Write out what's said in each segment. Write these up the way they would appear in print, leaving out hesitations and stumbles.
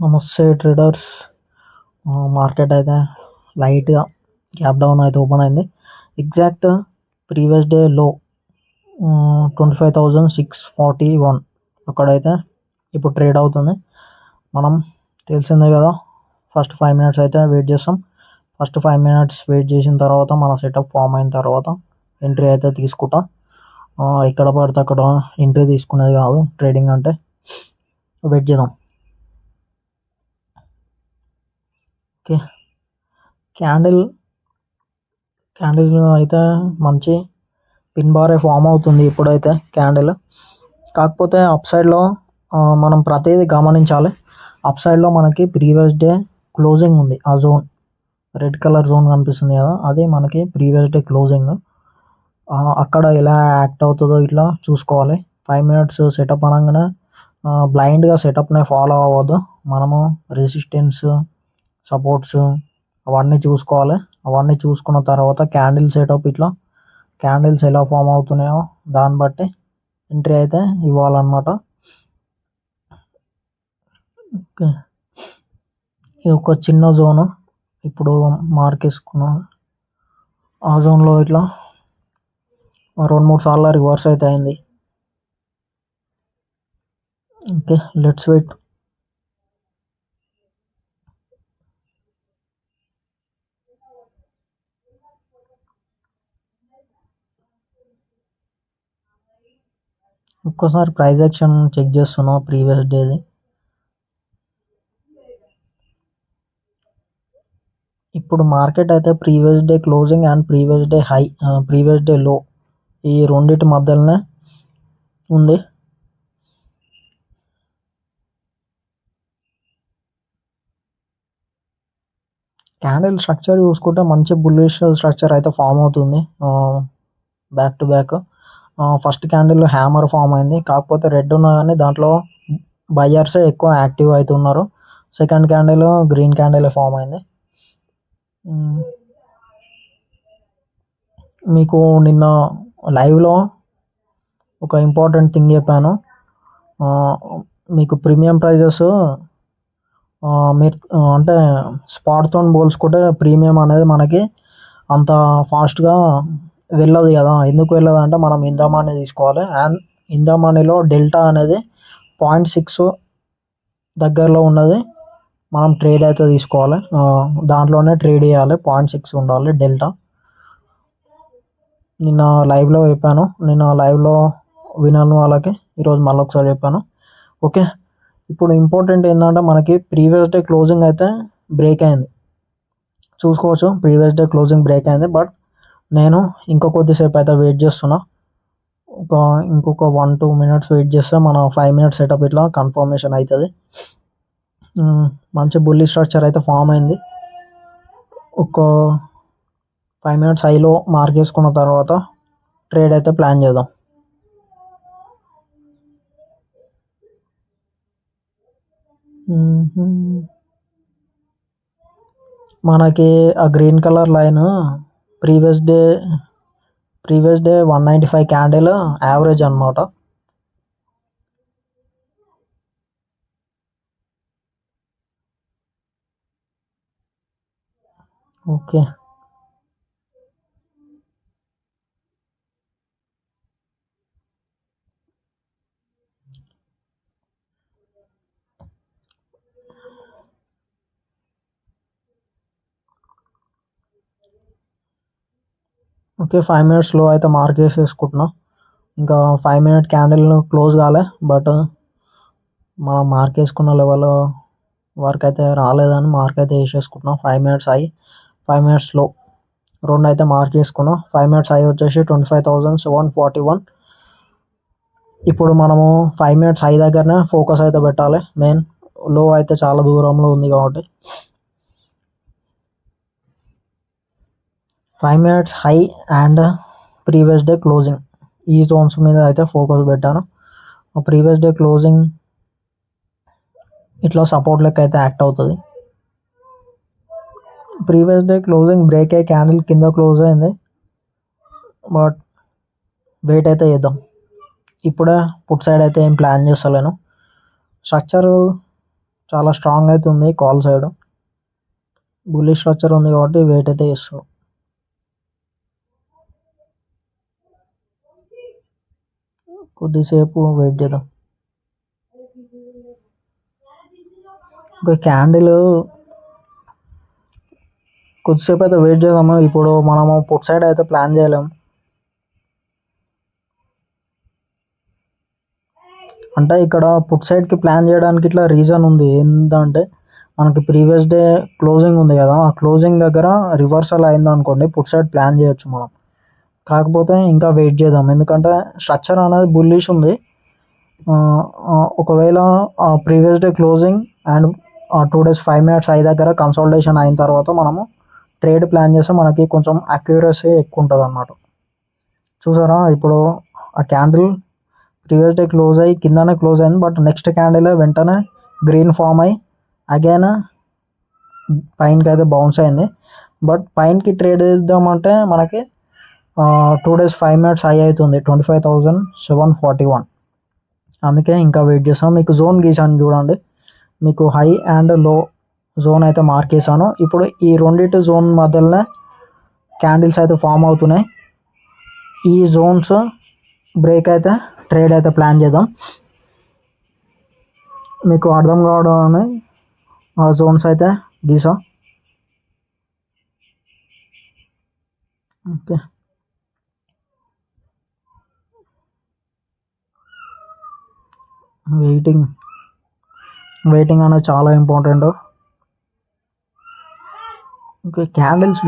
నమస్తే traders. Market అయితే లైట్గా గ్యాప్ డౌన్ అయితే ఓపెన్ అయింది. ఎగ్జాక్ట్ ప్రీవియస్ డే లో 25,641 అక్కడైతే ఇప్పుడు ట్రేడ్ అవుతుంది. మనం తెలిసిందే కదా, ఫస్ట్ 5 minutes అయితే వెయిట్ చేస్తాం. ఫస్ట్ 5 minutes వెయిట్ చేసిన తర్వాత మన సెటప్ ఫామ్ అయిన తర్వాత ఎంట్రీ అయితే తీసుకుంటాం. ఎక్కడ పడితే అక్కడ ఎంట్రీ తీసుకునేది కాదు ట్రేడింగ్ అంటే. వెయిట్ చేద్దాం. ఓకే, క్యాండిల్ అయితే మంచి పిన్ బారే ఫామ్ అవుతుంది ఇప్పుడైతే క్యాండిల్. కాకపోతే అప్ సైడ్లో మనం ప్రతిదీ గమనించాలి. అప్ సైడ్లో మనకి ప్రీవియస్ డే క్లోజింగ్ ఉంది. ఆ జోన్ రెడ్ కలర్ జోన్ కనిపిస్తుంది కదా, అది మనకి ప్రీవియస్ డే క్లోజింగ్. అక్కడ ఎలా యాక్ట్ అవుతుందో ఇట్లా చూసుకోవాలి. 5 minutes సెటప్ అనగానే బ్లైండ్గా సెటప్నే ఫాలో అవ్వద్దు. మనము రెసిస్టెన్స్, సపోర్ట్స్ అవన్నీ చూసుకోవాలి. అవన్నీ చూసుకున్న తర్వాత క్యాండిల్ సెటప్ ఇట్లా క్యాండిల్స్ ఎలా ఫామ్ అవుతున్నాయో దాన్ని బట్టి ఎంట్రీ అయితే ఇవ్వాలన్నమాట. ఓకే, ఇది ఒక చిన్న జోను. ఇప్పుడు మార్క్ వేసుకున్నా ఆ జోన్లో ఇట్లా 2-3 సార్లు రివర్స్ అయితే అయింది. Okay, let's wait. ఒక్కసారి ప్రైస్ యాక్షన్ చెక్ చేస్తున్నా ప్రీవియస్ డేది. ఇప్పుడు మార్కెట్ అయితే previous day closing and previous day high, previous day లో, ఈ రెండింటి మధ్యలోనే ఉంది. క్యాండిల్ స్ట్రక్చర్ చూసుకుంటే మంచి బుల్లిష్ స్ట్రక్చర్ అయితే ఫామ్ అవుతుంది back to back. First candle hammer form అయింది, కాకపోతే రెడ్ ఉన్నా కానీ దాంట్లో బయ్యర్సే ఎక్కువ యాక్టివ్ అవుతున్నారు. Second candle green candle form అయింది. మీకు నిన్న లైవ్లో ఒక ఇంపార్టెంట్ థింగ్ చెప్పాను. మీకు ప్రీమియం ప్రైజెస్ మీరు అంటే స్పాట్తో పోల్చుకుంటే ప్రీమియం అనేది మనకి అంత ఫాస్ట్గా వెళ్ళదు కదా. ఎందుకు వెళ్ళదు అంటే మనం ఇన్ ద మనీ తీసుకోవాలి. అండ్ ఇన్ ద మనీలో డెల్టా అనేది 0.6 దగ్గరలో ఉన్నది మనం ట్రేడ్ అయితే తీసుకోవాలి. దాంట్లోనే ట్రేడ్ చేయాలి. 0.6 ఉండాలి డెల్టా. నిన్న లైవ్లో చెప్పాను. నిన్న లైవ్లో వినని వాళ్ళకి ఈరోజు మళ్ళీ ఒకసారి చెప్పాను. ఓకే, ఇప్పుడు ఇంపార్టెంట్ ఏంటంటే మనకి ప్రీవియస్ డే క్లోజింగ్ అయితే బ్రేక్ అయింది. చూసుకోవచ్చు, ప్రీవియస్ డే క్లోజింగ్ బ్రేక్ అయింది. బట్ నేను కొద్దిసేపు అయితే వెయిట్ చేస్తున్నా. ఇంకొక 1-2 minutes వెయిట్ చేస్తే మన 5 minutes సెటప్ ఇట్లా కన్ఫర్మేషన్ అవుతుంది. మంచి బుల్లి స్ట్రక్చర్ అయితే ఫామ్ అయింది. ఒక 5 minutes హైలో మార్క్ చేసుకున్న తర్వాత ట్రేడ్ అయితే ప్లాన్ చేద్దాం. మనకి ఆ green colour line previous day 195 candle average అన్నమాట. ఓకే, ఓకే 5 minutesలో అయితే మార్క్ చేసేసుకుంటున్నా. ఇంకా 5 minute క్యాండిల్ క్లోజ్ కాలే, బట్ మనం మార్క్ వేసుకున్న లెవెల్ వరకు అయితే రాలేదని మార్క్ అయితే వేసేసుకుంటున్నాం. 5 minutes హై, 5 minutesలో రెండు అయితే మార్క్ చేసుకున్నాం. 5 minutes హై వచ్చేసి 25,741. ఇప్పుడు మనము 5 minutes హై దగ్గరనే ఫోకస్ అయితే పెట్టాలి. మెయిన్ లో అయితే చాలా దూరంలో ఉంది కాబట్టి 5 minutes high and previous day closing ఈ జోన్స్ మీద అయితే ఫోకస్ పెట్టాను. ప్రీవియస్ డే క్లోజింగ్ ఇట్లా సపోర్ట్ లెక్క అయితే యాక్ట్ అవుతుంది. ప్రీవియస్ డే క్లోజింగ్ బ్రేక్ అయ్యి క్యాండిల్ కింద క్లోజ్ అయింది. బట్ వెయిట్ అయితే చేద్దాం. ఇప్పుడే పుట్ సైడ్ అయితే ఏం ప్లాన్ చేస్తలేను. స్ట్రక్చరు చాలా స్ట్రాంగ్ అయితే ఉంది కాల్ సైడ్. బుల్లిష్ స్ట్రక్చర్ ఉంది కాబట్టి వెయిట్ అయితే చేస్తాం. కొద్దిసేపు వెయిట్ చేద్దాం. ఒక క్యాండిల్ కొద్దిసేపు అయితే వెయిట్ చేద్దాము. ఇప్పుడు మనము పుట్ సైడ్ అయితే ప్లాన్ చేయలేము. అంటే ఇక్కడ పుట్ సైడ్కి ప్లాన్ చేయడానికి ఇట్లా రీజన్ ఉంది. ఏంటంటే మనకి ప్రీవియస్ డే క్లోజింగ్ ఉంది కదా, ఆ క్లోజింగ్ దగ్గర రివర్సల్ అయింది అనుకోండి, పుట్ సైడ్ ప్లాన్ చేయొచ్చు మనం. కాకపోతే ఇంకా వెయిట్ చేద్దాం, ఎందుకంటే స్ట్రక్చర్ అనేది బుల్లిష్ ఉంది. ఒకవేళ previous day closing and 2 days 5 minutes అయ్యి దగ్గర కన్సల్టేషన్ అయిన తర్వాత మనము ట్రేడ్ ప్లాన్ చేస్తే మనకి కొంచెం అక్యూరసీ ఎక్కువ ఉంటుంది అన్నమాట. చూసారా ఇప్పుడు ఆ క్యాండిల్ ప్రీవియస్ డే క్లోజ్ అయ్యి కిందనే క్లోజ్ అయింది, బట్ నెక్స్ట్ క్యాండిల్ వెంటనే గ్రీన్ ఫామ్ అయ్యి అగైన్ పైనకి అయితే బౌన్స్ అయింది. బట్ పైనకి ట్రేడ్ చేద్దామంటే మనకి 2 days 5 minutes హై అవుతుంది 25,741. అందుకే ఇంకా వెయిట్ చేస్తాం. మీకు జోన్ గీసాను చూడండి, మీకు హై అండ్ లో జోన్ అయితే మార్క్ చేశాను. ఇప్పుడు ఈ రెండింటి జోన్ మధ్యలోనే క్యాండిల్స్ అయితే ఫామ్ అవుతున్నాయి. ఈ జోన్స్ బ్రేక్ అయితే ట్రేడ్ అయితే ప్లాన్ చేద్దాం. మీకు అర్థం కావడం అని ఆ జోన్స్ అయితే గీసా. ఓకే, వెయిటింగ్ అనేది చాలా ఇంపార్టెంట్. ఓకే, క్యాండిల్స్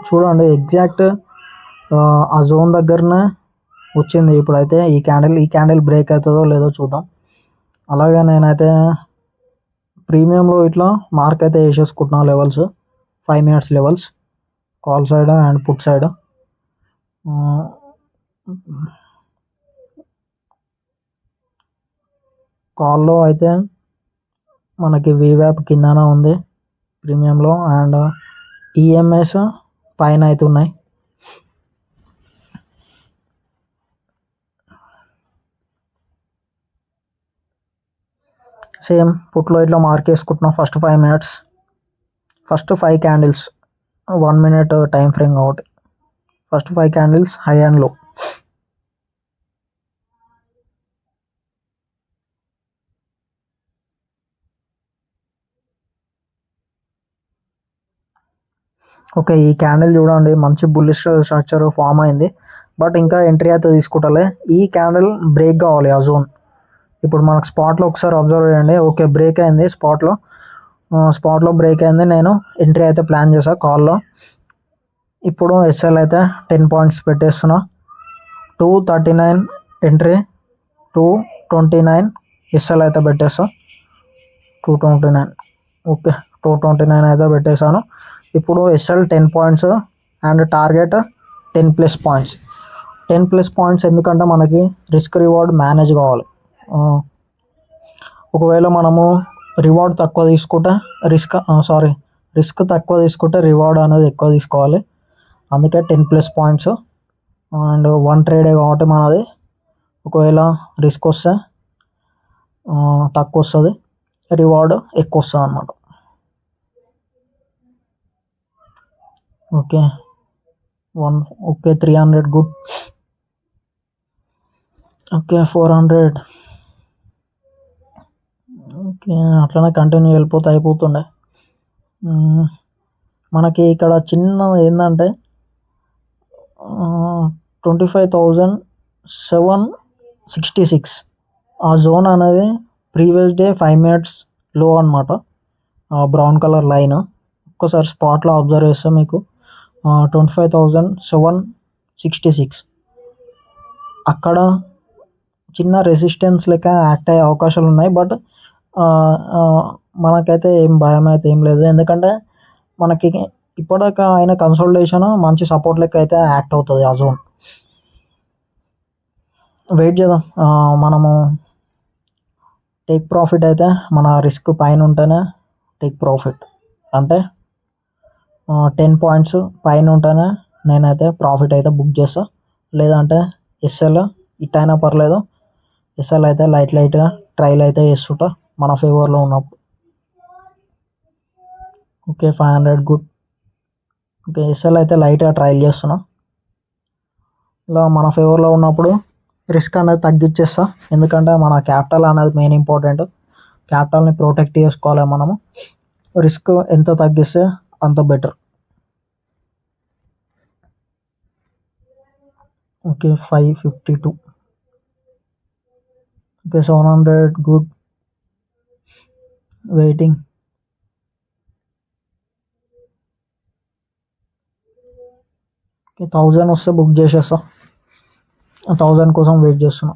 చూడండి ఎగ్జాక్ట్ ఆ జోన్ దగ్గరనే వచ్చింది. ఇప్పుడైతే ఈ క్యాండిల్ బ్రేక్ అవుతుందో లేదో చూద్దాం. అలాగే నేనైతే ప్రీమియంలో ఇట్లా మార్క్ అయితే వేసేసుకుంటున్నా levels, 5 minutes levels, call side and put side. కాల్లో అయితే మనకి వీవ్యాప్ కిందన ఉంది ప్రీమియంలో, అండ్ ఈఎంఎస్ పైన అయితే ఉన్నాయి. సేమ్ పుట్లో ఇట్లా మార్క్ వేసుకుంటున్నాం. First 5 minutes, first 5 candles 1 minute time frame కాబట్టి ఫస్ట్ 5 candles హై అండ్ లో. ఓకే, ఈ క్యాండిల్ చూడండి మంచి బుల్లిష్ స్ట్రక్చర్ ఫామ్ అయింది, బట్ ఇంకా ఎంట్రీ అయితే తీసుకుంటలే. ఈ క్యాండిల్ బ్రేక్ కావాలి ఆ జోన్. ఇప్పుడు మనకు స్పాట్లో ఒకసారి అబ్జర్వ్ చేయండి. ఓకే, బ్రేక్ అయింది స్పాట్లో బ్రేక్ అయింది. నేను ఎంట్రీ అయితే ప్లాన్ చేశాను కాల్లో. ఇప్పుడు ఎస్ఎల్ అయితే 10 points పెట్టేస్తున్నా. 239 ఎంట్రీ, 229 ఎస్ఎల్ అయితే పెట్టేస్తా. 229. ఓకే, 229 అయితే పెట్టేశాను. ఇప్పుడు SL 10 points and target 10+ points. 10+ points ఎందుకంటే మనకి రిస్క్ రివార్డ్ మేనేజ్ కావాలి. ఒకవేళ మనము రివార్డ్ తక్కువ తీసుకుంటే రిస్క్ తక్కువ తీసుకుంటే రివార్డ్ అనేది ఎక్కువ తీసుకోవాలి. అందుకే 10+ points అండ్ 1 ట్రేడే కాబట్టి మనది. ఒకవేళ రిస్క్ వస్తే తక్కువ వస్తుంది, రివార్డ్ ఎక్కువ వస్తుంది అన్నమాట. Okay, 300 good. ఓకే, 400. ఓకే, అట్లనే కంటిన్యూ వెళ్ళిపోతే అయిపోతుండే. మనకి ఇక్కడ చిన్న ఏంటంటే 25,766 ఆ జోన్ అనేది ప్రీవియస్ డే 5 minutes లో అనమాట. బ్రౌన్ కలర్ లైన్ ఒక్కసారి స్పాట్లో అబ్జర్వ్ చేస్తే మీకు 25,766 అక్కడ చిన్న రెసిస్టెన్స్ లెక్క యాక్ట్ అయ్యే అవకాశాలు ఉన్నాయి. బట్ మనకైతే ఏం భయం అయితే ఏం లేదు, ఎందుకంటే మనకి ఇప్పటిదాకా అయిన కన్సల్టేషన్ మంచి సపోర్ట్ లెక్క అయితే యాక్ట్ అవుతుంది ఆ జోన్. వెయిట్ చేద్దాం. మనము టేక్ ప్రాఫిట్ అయితే మన రిస్క్ పైన ఉంటేనే టేక్ ప్రాఫిట్. అంటే 10 points పైన ఉంటేనే నేనైతే ప్రాఫిట్ అయితే బుక్ చేస్తాను. లేదంటే ఎస్ఎల్ ఇట్టయినా పర్లేదు, ఎస్ఎల్ అయితే లైట్గా ట్రైల్ అయితే చేస్తుంటా మన ఫేవర్లో ఉన్నప్పుడు. Okay 500 good. ఓకే ఎస్ఎల్ అయితే లైట్గా ట్రయల్ చేస్తున్నా. ఇలా మన ఫేవర్లో ఉన్నప్పుడు రిస్క్ అనేది తగ్గించేస్తా, ఎందుకంటే మన క్యాపిటల్ అనేది మెయిన్ ఇంపార్టెంట్. క్యాపిటల్ని ప్రొటెక్ట్ చేసుకోవాలి మనము. రిస్క్ ఎంత తగ్గిస్తే అంత better. Okay 552. Okay 700 good. Waiting. Okay 1000 వస్తే బుక్ చేసేస్తా. 1000 కోసం వెయిట్ చేస్తున్నా.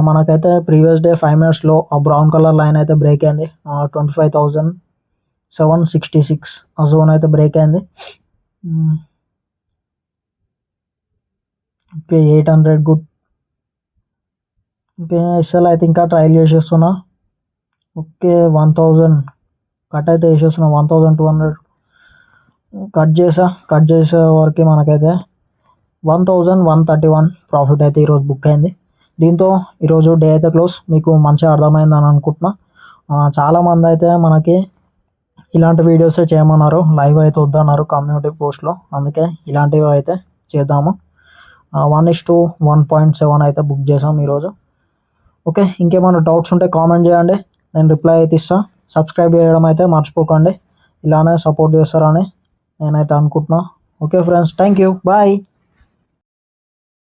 మనకైతే ప్రీవియస్ డే 5 మినిట్స్లో ఆ బ్రౌన్ కలర్ లైన్ అయితే బ్రేక్ అయింది. 25,766 ఆ జోన్ అయితే బ్రేక్ అయింది. Okay 800 good. ఓకే ఎస్ఎల్ అయితే ఇంకా ట్రయల్ చేసేస్తున్నా. ఓకే 1000 కట్ అయితే వేసేస్తున్నా. 1200 కట్ చేసే వరకు మనకైతే 1131 ప్రాఫిట్ అయితే ఈరోజు బుక్ అయింది. దీంతో ఈరోజు డే అయితే క్లోజ్. మీకు మంచిగా అర్థమైందని అనుకుంటున్నా. చాలామంది అయితే మనకి ఇలాంటి వీడియోసే చేయమన్నారు, లైవ్ అయితే వద్దన్నారు కమ్యూనిటీ పోస్ట్లో, అందుకే ఇలాంటివి అయితే చేద్దాము. 1:1.7 అయితే బుక్ చేసాం ఈరోజు. ఓకే ఇంకేమైనా డౌట్స్ ఉంటే కామెంట్ చేయండి, నేను రిప్లై అయితే ఇస్తాను. సబ్స్క్రైబ్ చేయడం అయితే మర్చిపోకండి, ఇలానే సపోర్ట్ చేస్తారని నేనైతే అనుకుంటున్నా. Okay friends, thank you, bye.